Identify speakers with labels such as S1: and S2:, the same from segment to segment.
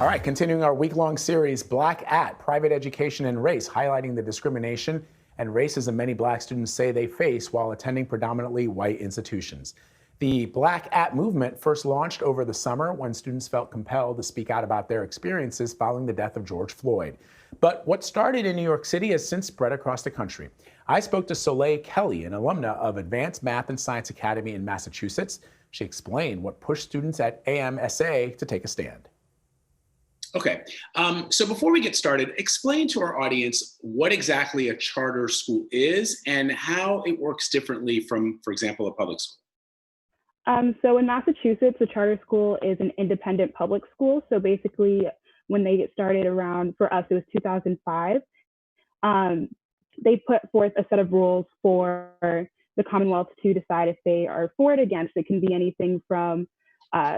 S1: All right, continuing our week-long series, Black at Private Education and Race, highlighting the discrimination and racism many Black students say they face while attending predominantly white institutions. The Black at movement first launched over the summer when students felt compelled to speak out about their experiences following the death of George Floyd. But what started in New York City has since spread across the country. I spoke to Soleil Kelly, an alumna of Advanced Math and Science Academy in Massachusetts. She explained what pushed students at AMSA to take a stand.
S2: Okay, so before we get started, explain to our audience what exactly a charter school is and how it works differently from, for example, a public school.
S3: So in Massachusetts, a charter school is an independent public school. So basically, when they get started around, for us, it was 2005, they put forth a set of rules for the Commonwealth to decide if they are for it or against. It can be anything from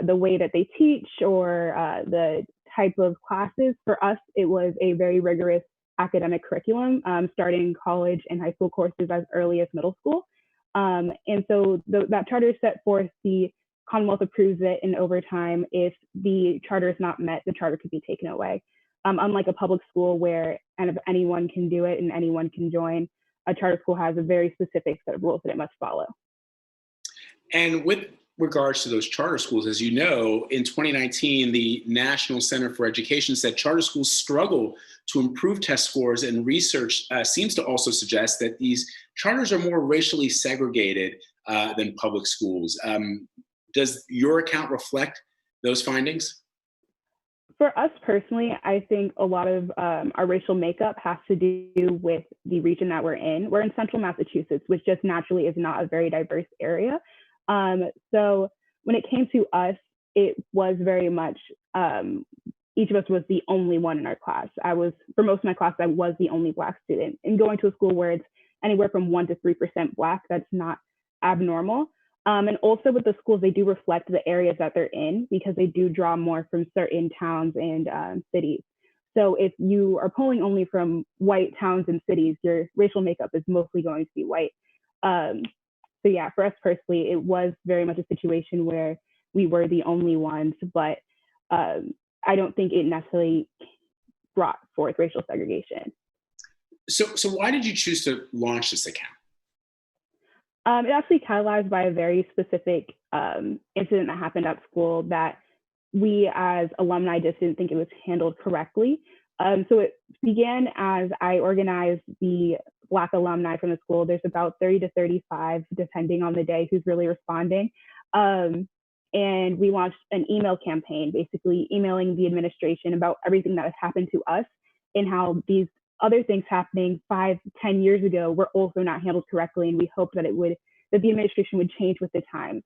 S3: the way that they teach or the type of classes. For us, it was a very rigorous academic curriculum, starting college and high school courses as early as middle school. And so that charter set forth, the Commonwealth approves it, and over time, if the charter is not met, the charter could be taken away. Unlike a public school where anyone can do it and anyone can join, a charter school has a very specific set of rules that it must follow.
S2: And with regards to those charter schools, as you know, in 2019, the National Center for Education said charter schools struggle to improve test scores, and research seems to also suggest that these charters are more racially segregated than public schools. Does your account reflect those findings?
S3: For us personally, I think a lot of our racial makeup has to do with the region that we're in. We're in central Massachusetts, which just naturally is not a very diverse area. So when it came to us, it was very much, each of us was the only one in our class. For most of my class, I was the only Black student. And going to a school where it's anywhere from 1% to 3% Black, that's not abnormal. And also with the schools, they do reflect the areas that they're in because they do draw more from certain towns and cities. So if you are pulling only from white towns and cities, your racial makeup is mostly going to be white. So yeah, for us personally, it was very much a situation where we were the only ones, but I don't think it necessarily brought forth racial segregation.
S2: So why did you choose to launch this account?
S3: It actually catalyzed by a very specific incident that happened at school that we as alumni just didn't think it was handled correctly. So it began as I organized the Black alumni from the school. There's about 30 to 35, depending on the day, who's really responding. And we launched an email campaign, basically emailing the administration about everything that has happened to us and how these other things happening 5, 10 years ago were also not handled correctly. And we hoped that that the administration would change with the times.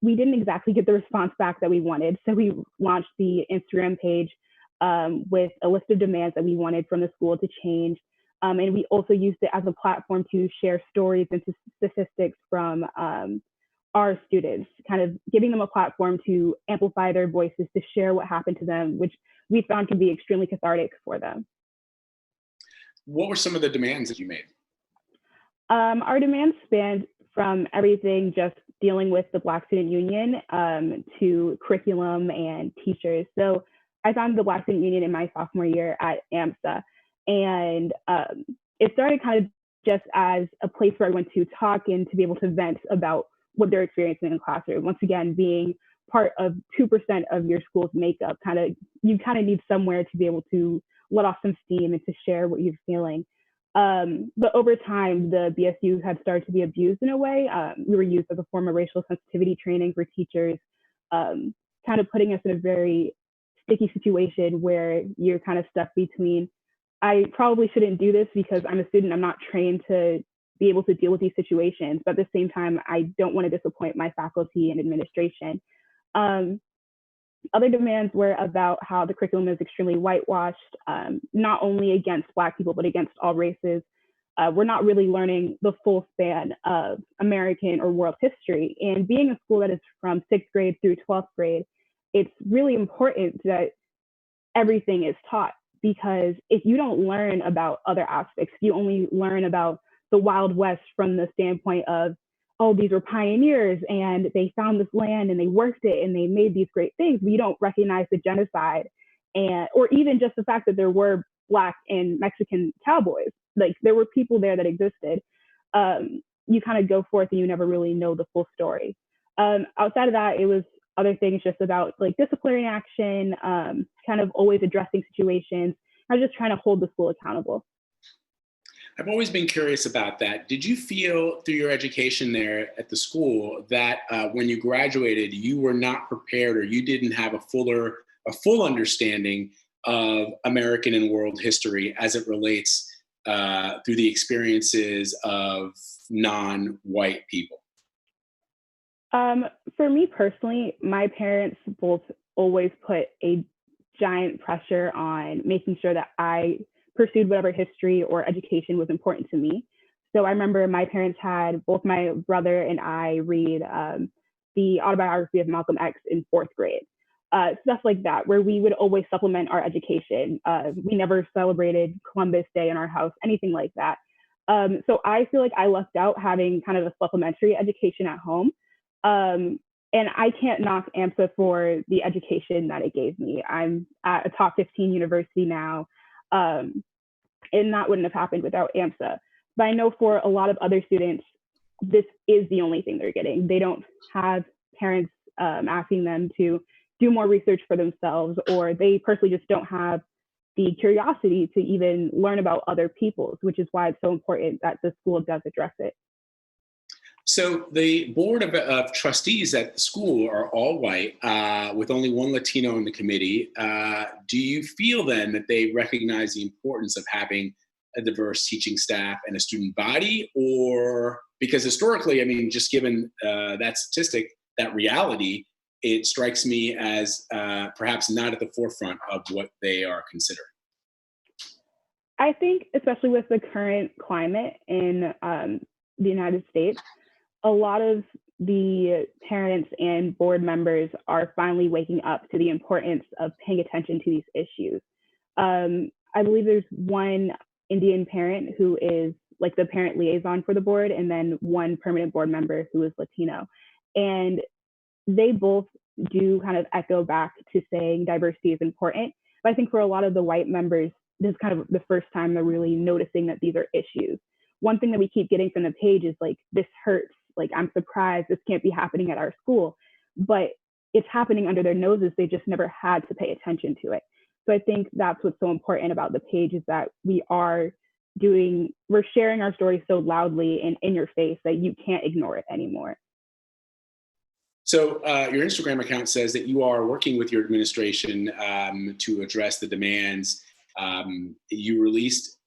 S3: We didn't exactly get the response back that we wanted. So we launched the Instagram page with a list of demands that we wanted from the school to change. And we also used it as a platform to share stories and statistics from our students, kind of giving them a platform to amplify their voices, to share what happened to them, which we found can be extremely cathartic for them.
S2: What were some of the demands that you made?
S3: Our demands spanned from everything just dealing with the Black Student Union to curriculum and teachers. So I founded the Black Student Union in my sophomore year at AMSA. And it started kind of just as a place for everyone to talk and to be able to vent about what they're experiencing in the classroom. Once again, being part of 2% of your school's makeup, you kind of need somewhere to be able to let off some steam and to share what you're feeling. But over time, the BSU had started to be abused in a way. We were used as a form of racial sensitivity training for teachers, kind of putting us in a very sticky situation where you're kind of stuck between, I probably shouldn't do this because I'm a student, I'm not trained to be able to deal with these situations, but at the same time, I don't want to disappoint my faculty and administration. Other demands were about how the curriculum is extremely whitewashed, not only against Black people, but against all races. We're not really learning the full span of American or world history. And being a school that is from 6th grade through 12th grade, it's really important that everything is taught, because if you don't learn about other aspects, you only learn about the Wild West from the standpoint of oh, these were pioneers and they found this land and they worked it and they made these great things. We don't recognize the genocide and, or even just the fact that there were Black and Mexican cowboys. Like there were people there that existed. You kind of go forth and you never really know the full story. Outside of that, it was other things just about like disciplinary action, kind of always addressing situations. I was just trying to hold the school accountable.
S2: I've always been curious about that. Did you feel through your education there at the school that when you graduated, you were not prepared or you didn't have a full understanding of American and world history as it relates through the experiences of non-white people?
S3: For me personally, my parents both always put a giant pressure on making sure that I pursued whatever history or education was important to me. So I remember my parents had both my brother and I read the autobiography of Malcolm X in 4th grade. Stuff like that, where we would always supplement our education. We never celebrated Columbus Day in our house, anything like that. So I feel like I lucked out having kind of a supplementary education at home. And I can't knock AMSA for the education that it gave me. I'm at a top 15 university now, and that wouldn't have happened without AMSA. But I know for a lot of other students, this is the only thing they're getting. They don't have parents asking them to do more research for themselves, or they personally just don't have the curiosity to even learn about other peoples, which is why it's so important that the school does address it.
S2: So the board of trustees at the school are all white, with only one Latino in the committee. Do you feel then that they recognize the importance of having a diverse teaching staff and a student body? Or because historically, I mean, just given that statistic, that reality, it strikes me as perhaps not at the forefront of what they are considering.
S3: I think, especially with the current climate in the United States, a lot of the parents and board members are finally waking up to the importance of paying attention to these issues. I believe there's one Indian parent who is like the parent liaison for the board, and then one permanent board member who is Latino. And they both do kind of echo back to saying diversity is important. But I think for a lot of the white members, this is kind of the first time they're really noticing that these are issues. One thing that we keep getting from the page is like, this hurts. Like, I'm surprised this can't be happening at our school, but it's happening under their noses. They just never had to pay attention to it. So I think that's what's so important about the page, is that we're sharing our story so loudly and in your face that you can't ignore it anymore.
S2: So your Instagram account says that you are working with your administration to address the demands. You released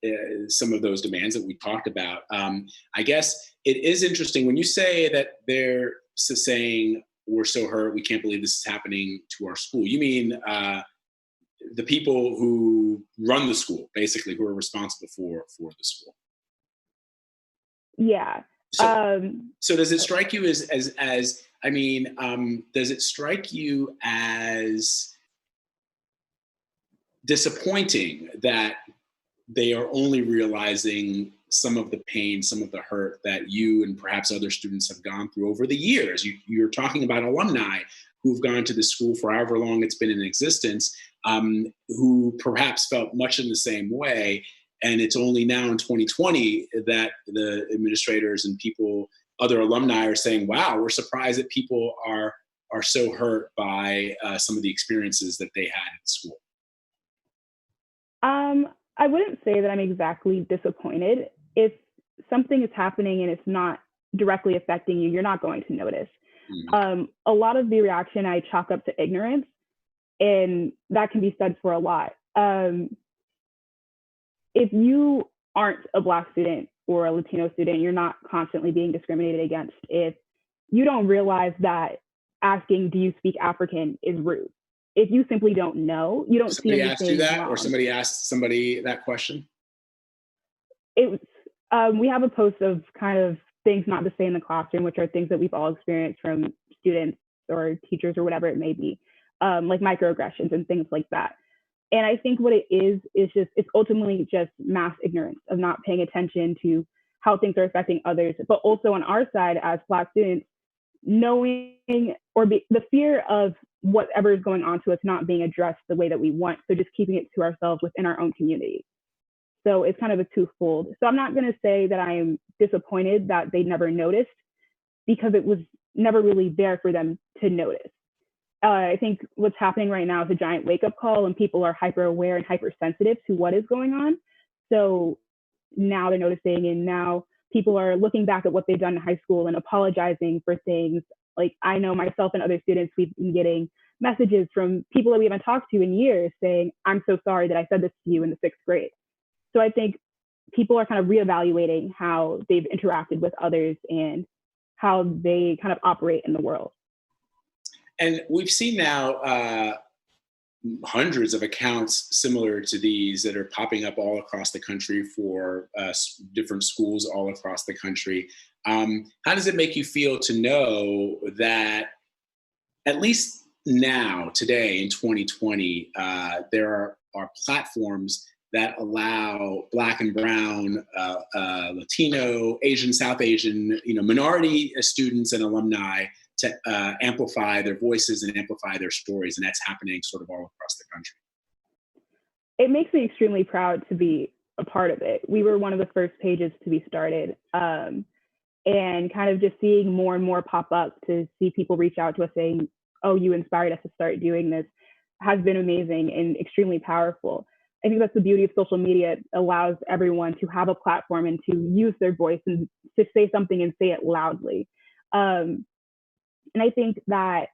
S2: some of those demands that we talked about. I guess it is interesting when you say that they're saying, we're so hurt, we can't believe this is happening to our school. You mean the people who run the school, basically, who are responsible for the school?
S3: Yeah.
S2: So does it strike you does it strike you as disappointing that they are only realizing some of the pain, some of the hurt that you and perhaps other students have gone through over the years? You're talking about alumni who've gone to the school for however long it's been in existence, who perhaps felt much in the same way. And it's only now in 2020 that the administrators and other alumni are saying, wow, we're surprised that people are so hurt by some of the experiences that they had at school.
S3: I wouldn't say that I'm exactly disappointed. If something is happening and it's not directly affecting you, you're not going to notice. Mm-hmm. A lot of the reaction I chalk up to ignorance, and that can be said for a lot. If you aren't a Black student or a Latino student, you're not constantly being discriminated against. If you don't realize that asking, do you speak African, is rude. If you simply don't know, you don't see anything
S2: asked you that,
S3: wrong.
S2: Or somebody asked somebody that question?
S3: We have a post of kind of things not to say in the classroom, which are things that we've all experienced from students or teachers or whatever it may be, like microaggressions and things like that. And I think what it is it's ultimately just mass ignorance of not paying attention to how things are affecting others, but also on our side as Black students, knowing the fear of whatever is going on to us not being addressed the way that we want. So just keeping it to ourselves within our own community. So it's kind of a twofold. So I'm not going to say that I am disappointed that they never noticed, because it was never really there for them to notice. I think what's happening right now is a giant wake-up call, and people are hyper aware and hypersensitive to what is going on. So now they're noticing, and now people are looking back at what they've done in high school and apologizing for things. Like, I know myself and other students, we've been getting messages from people that we haven't talked to in years saying, "I'm so sorry that I said this to you in the 6th grade." So I think people are kind of reevaluating how they've interacted with others and how they kind of operate in the world.
S2: And we've seen now hundreds of accounts similar to these that are popping up all across the country for different schools all across the country. How does it make you feel to know that at least now, today in 2020, there are platforms that allow Black and Brown, Latino, Asian, South Asian, minority students and alumni to amplify their voices and amplify their stories, and that's happening sort of all across the country.
S3: It makes me extremely proud to be a part of it. We were one of the first pages to be started, and kind of just seeing more and more pop up, to see people reach out to us saying, "Oh, you inspired us to start doing this," has been amazing and extremely powerful. I think that's the beauty of social media. It allows everyone to have a platform and to use their voice and to say something and say it loudly. And I think that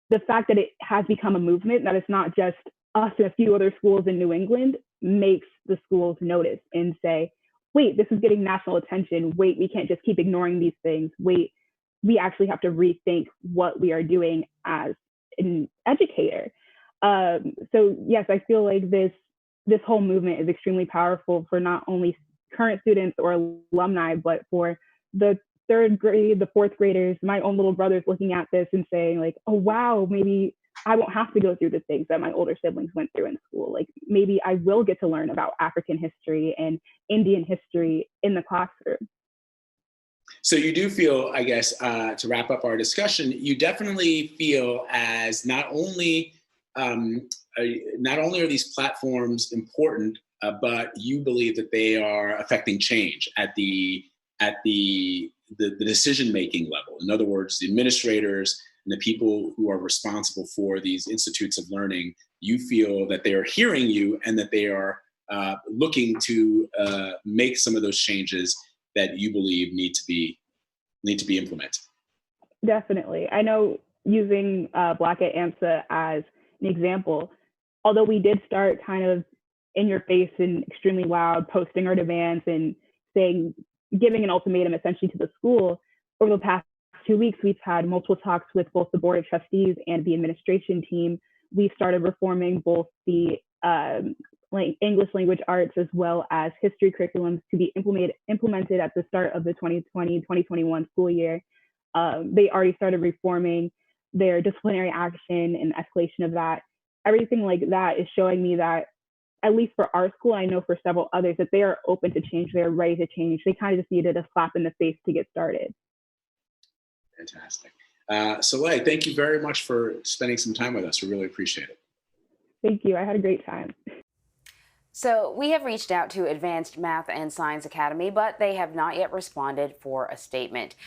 S3: the fact that it has become a movement, that it's not just us and a few other schools in New England, makes the schools notice and say, "Wait, this is getting national attention. Wait, we can't just keep ignoring these things. Wait, we actually have to rethink what we are doing as an educator." So yes, I feel like this whole movement is extremely powerful for not only current students or alumni, but for the 3rd grade, the 4th graders. My own little brother's looking at this and saying, like, "Oh wow, maybe I won't have to go through the things that my older siblings went through in school. Like, maybe I will get to learn about African history and Indian history in the classroom."
S2: So you do feel, I guess, to wrap up our discussion, you definitely feel as not only are these platforms important, but you believe that they are affecting change at the decision-making level. In other words, the administrators and the people who are responsible for these institutes of learning, you feel that they are hearing you and that they are looking to make some of those changes that you believe need to be implemented.
S3: Definitely. I know, using Black at AMSA as an example, although we did start kind of in your face and extremely loud, posting our demands and saying, giving an ultimatum essentially to the school, over the past 2 weeks, we've had multiple talks with both the Board of Trustees and the administration team. We started reforming both the English language arts as well as history curriculums to be implemented at the start of the 2020-2021 school year. They already started reforming their disciplinary action and escalation of that. Everything like that is showing me that, at least for our school, I know for several others, that they are open to change, they're ready to change. They kind of just needed a slap in the face to get started.
S2: Fantastic. Soleil, thank you very much for spending some time with us. We really appreciate it.
S3: Thank you. I had a great time.
S4: So we have reached out to Advanced Math and Science Academy, but they have not yet responded for a statement.